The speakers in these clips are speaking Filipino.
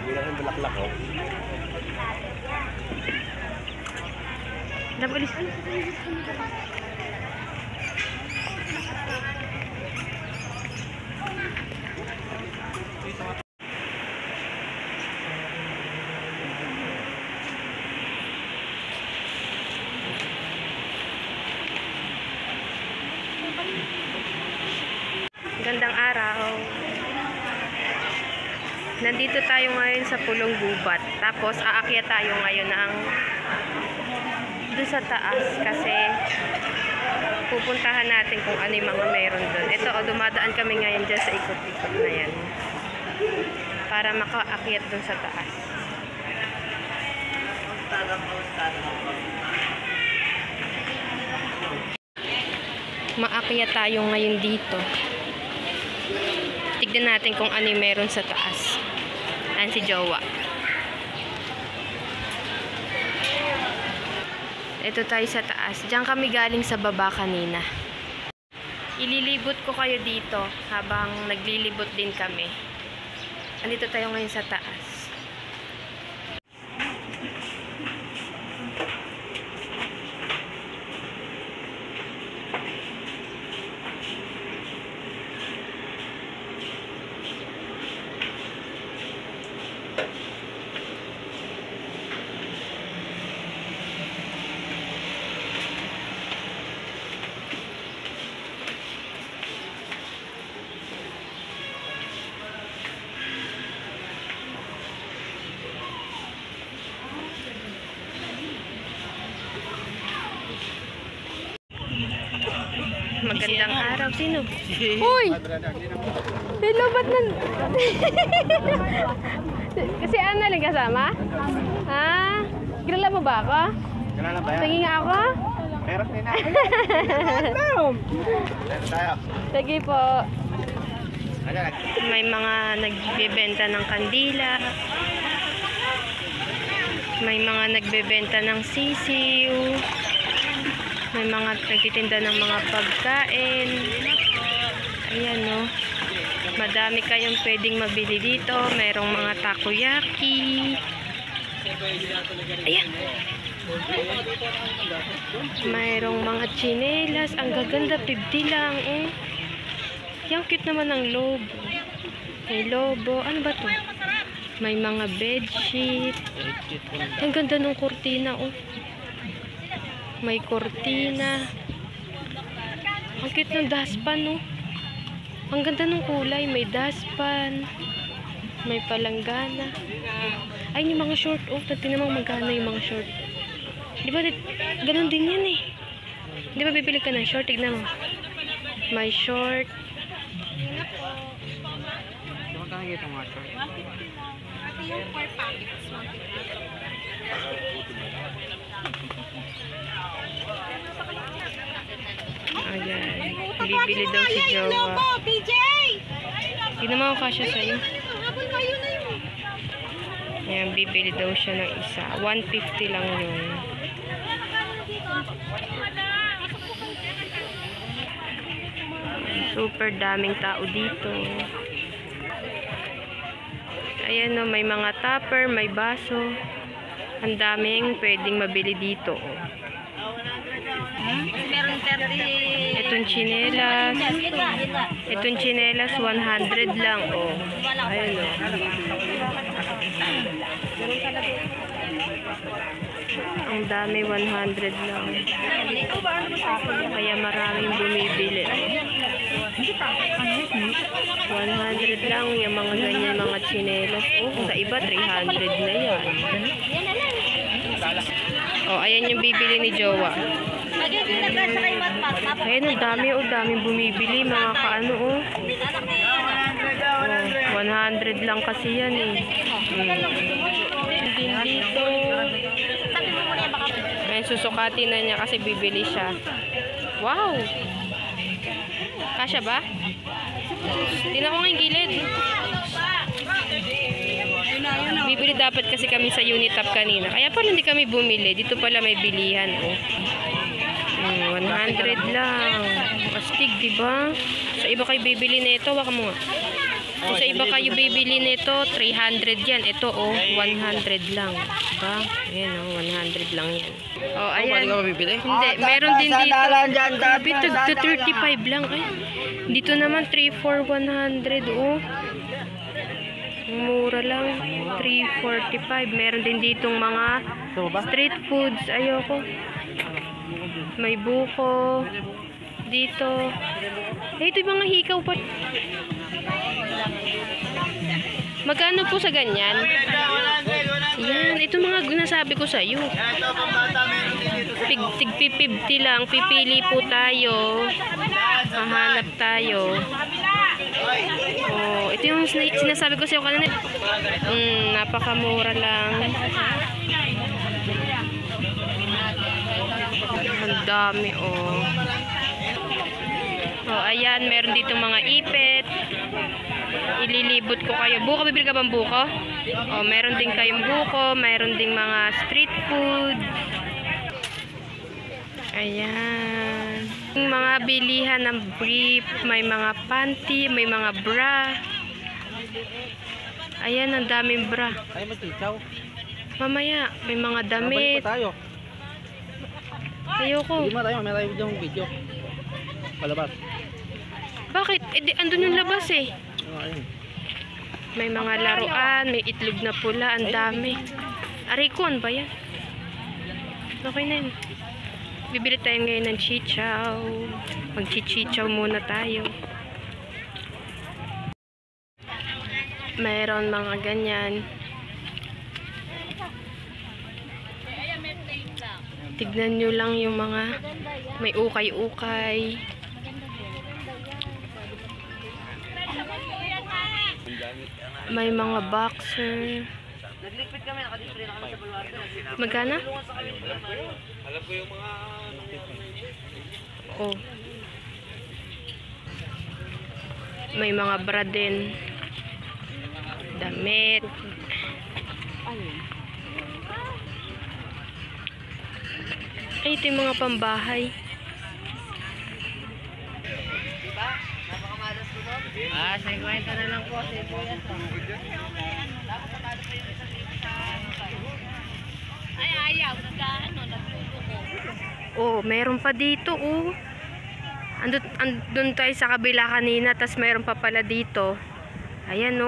Hindi na rin bulaklak, oh. Nabulis. Gandang araw. Nandito tayo ngayon sa Pulong Gubat. Tapos aakyat tayo ngayon ng doon sa taas kasi pupuntahan natin kung ano yung mga meron doon. Ito, dumadaan kami ngayon dyan sa ikot-ikot na yan para makaakyat doon sa taas. Maakyat tayo ngayon dito. Tignan natin kung ano yung meron sa taas. Ayan si Jowa. Ito tayo sa taas. Diyan kami galing sa baba kanina. Ililibot ko kayo dito habang naglilibot din kami. Andito tayo ngayon sa taas. Magandang araw. Sino? Uy! Hello, ba't nan... Kasi Ana lang kasama? Ha? Kilala mo ba ako? Kilala ba yan? Tingin nga ako? Meron din na. Meron tayo. Sige po. Ayan. May mga nagbebenta ng kandila. May mga nagbebenta ng sisiw. May mga nagtitinda ng mga pagkain. Ayan, no. Madami kayong pwedeng mabili dito. Mayroong mga takoyaki. Ayan. Mayroong mga chinelas. Ang gaganda, 50 lang, eh. Yung cute naman ng lobo. May lobo. Ano ba to? May mga bedsheet. Ang ganda ng kurtina, oh. May kortina. Ang cute ng dustpan, no? Ang ganda ng kulay. May dustpan. May palanggana. Ay, yung mga short. Oh, tingnan mo magkano yung mga short. Di ba, ganun din yan eh. Di ba, bibili ka ng short? Tignan mo. May short. Saan ka nakikita mga short? Ito yung 4 packets. Ayan. Bibili daw si Jowa. PJ! Tignan mo ako kasya sa'yo. Habol kayo na yun. Ayan, bibili daw siya ng isa. 150 lang yun. Super daming tao dito. Ayan, no, may mga tupper, may baso. Ang daming pwedeng mabili dito. Meron 30. Itong chinelas. Itong chinelas, 100 lang, oh. Ayan, oh. Ang dami, 100 lang. Kaya maraming bumibili. 100 lang yung mga ganyan, mga chinelas. Oh, sa iba, 300 na yan. Oh, ayan yung bibili ni Jowa. Ayan, ang dami, oh, daming bumibili, mga kaano, oh. 100 lang kasi yan, eh. Din dito. Ayan, susukatin na niya kasi bibili siya. Wow! Kasya ba? Tingnan ko nga yung gilid. Bibili dapat kasi kami sa Unitap kanina. Kaya pala hindi kami bumili. Dito pala may bilihan, oh. 100 lang. Astig, diba? Sa iba kayo bibili na ito. Waka mo nga. Kung sa iba kayo bibili nito, 300 yan. Ito, 100 lang. Diba? Ayan, 100 lang yan. Ayan. Hindi, meron din dito. Grabe, to 35 lang. Ay, dito naman, 3 for 100, Mura lang. 345. Meron din ditong mga street foods. Ayoko. May buko. Dito. Ito yung mga hikaw pa. Magkano po sa ganyan? Yan. Ito mga nasabi ko sa'yo. Tig-50 lang. Pipili po tayo. Hahanap tayo. Ito yung sinasabi ko sa'yo kanina. Napakamura lang. Ang dami, ayan, meron dito mga ipit. Ililibot ko kayo. Buko, bibili ka bang buko? Meron din kayong buko. Meron ding mga street food. Ayan. Yung mga bilihan ng brief. May mga panty. May mga bra. Ayan, ang daming bra. Mamaya, may mga damit. Ayoko. Hindi mo tayo, may tayo video. Palabas. Bakit? Andun yung labas eh. May mga laruan, may itlog na pula, ang dami. Arikon ba yan? Okay na yun. Bibili tayo ngayon ng chichaw. Mag-chichaw muna tayo. Mayroon mga ganyan. Tignan nyo lang yung mga may ukay-ukay. May mga boxer. Magkano? Alam ko yung mga... May mga bra din. Damit. Ay, ito yung mga pambahay. sa kwenta na lang po. Ay, ayaw. Meron pa dito, Andun tayo sa kabila kanina, tas meron pa pala dito. Ayan,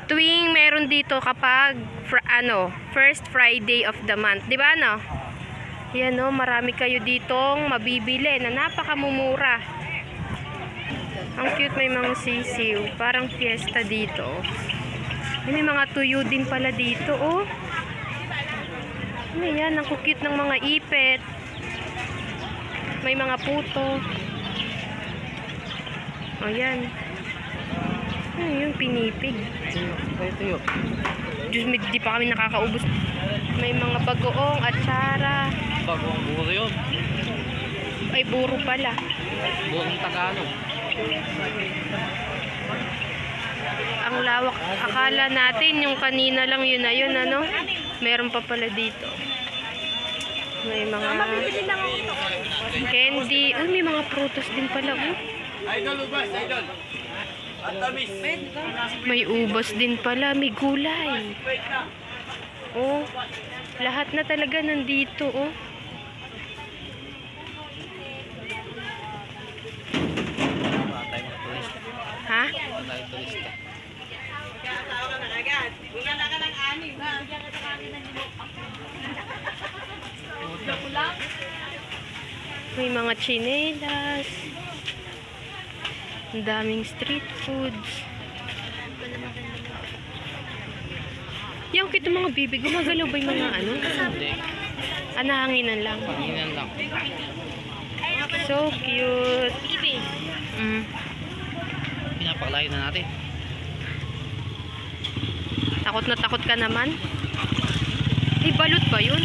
tuwing meron dito kapag first Friday of the month, di ba, Yan, marami kayo ditong mabibili na napakamumura. Ang cute, may mga sisiw, parang fiesta dito. May mga tuyo din pala dito, Ano yan, ang cute ng mga ipet. May mga puto. Yan. Ano yung pinipig? Tuyo. Diyos, di pa kami nakakaubos. May mga bagoong at tsara. Bagong buro yun. Ay, buro pala. Burong Tagalog. Ang lawak. Akala natin yung kanina lang yun na yun, meron pa pala dito. May mga candy. May mga prutas din pala, Idol, ubas, idol. Atamis. May ubas din pala. May gulay. Lahat na talaga nandito, Ha? May mga tsinelas. Ang daming street foods. Yung kita mga bibig, gumagalaw ba yung mga Hindi. Nahanginan lang. Panginan lang. So cute. Pinapakalayo na natin. Takot na takot ka naman. Ay, balot ba yun?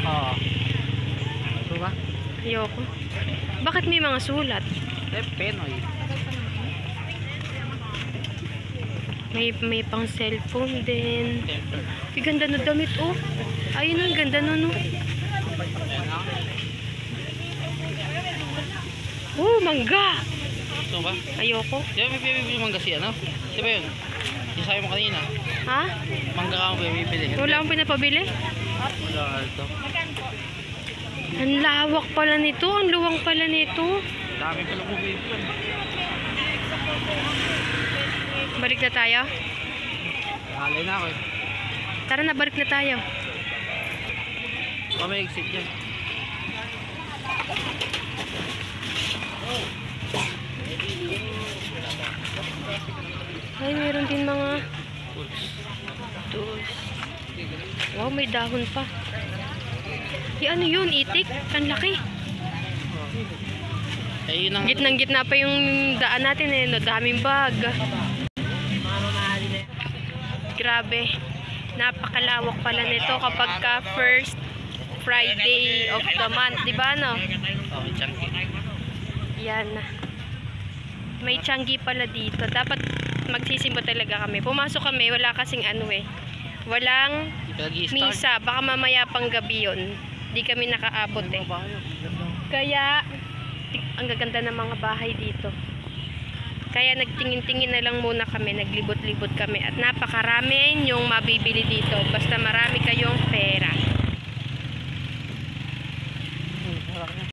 Oo. Ito ba? Ayoko. Bakit may mga sulat? Penoy. May pang cellphone din. Ay, ganda na damit, Ayun, ang ganda nun, mangga. Gusto mo ba? Ayoko. Di ba may bibili mangga si ano? Di ba yun? Yung sabi mo kanina. Ha? Mangga ka mo bibili. Wala akong pinapabili? Wala ka ito. Ang lawak pala nito. Ang luwang pala nito. Dami pala bumili. Balik na tayo? Alay na ako eh. Tara na, balik na tayo. Baka may exit dyan. Ay, meron din mga tools. Wow, may dahon pa. Ano yun? Itik? Ang laki. Eh yun ang... Gitnang-gitna pa yung daan natin eh. No? Daming bag. Grabe. Napakalawak pala nito kapag ka first Friday of the month. Diba no? Oh, may chunky. Yan. May Changi pala dito. Dapat magsisimba talaga kami. Pumasok kami, wala kasing ano eh. Walang Di pa nag-i-start. misa. Baka mamaya pang gabi yun. Di kami nakaabot eh. Kaya, ang gaganda ng mga bahay dito. Kaya nagtingin-tingin na lang muna kami. Naglibot-libot kami. At napakarami yung mabibili dito. Basta marami kayong pera.